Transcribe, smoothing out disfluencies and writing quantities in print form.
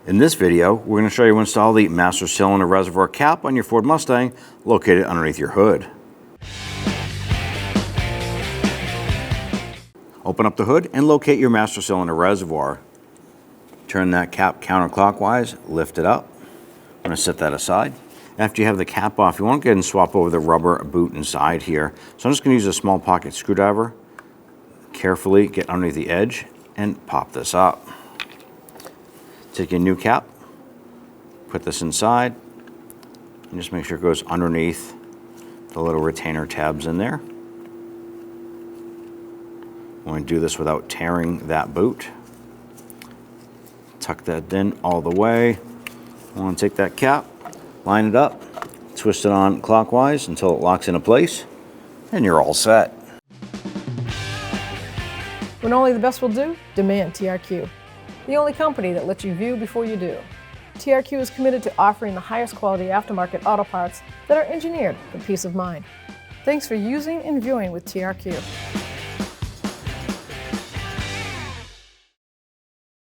In this video, we're going to show you how to install the master cylinder reservoir cap on your Ford Mustang located underneath your hood. Open up the hood and locate your master cylinder reservoir. Turn that cap counterclockwise, lift it up. I'm going to set that aside. After you have the cap off, you want to go ahead and swap over the rubber boot inside here. So I'm just going to use a small pocket screwdriver, carefully get underneath the edge and pop this up. Take a new cap, put this inside, and just make sure it goes underneath the little retainer tabs in there. I want to do this without tearing that boot. Tuck that in all the way. I want to take that cap, line it up, twist it on clockwise until it locks into place, and you're all set. When only the best will do, demand TRQ. The only company that lets you view before you do. TRQ is committed to offering the highest quality aftermarket auto parts that are engineered for peace of mind. Thanks for using and viewing with TRQ.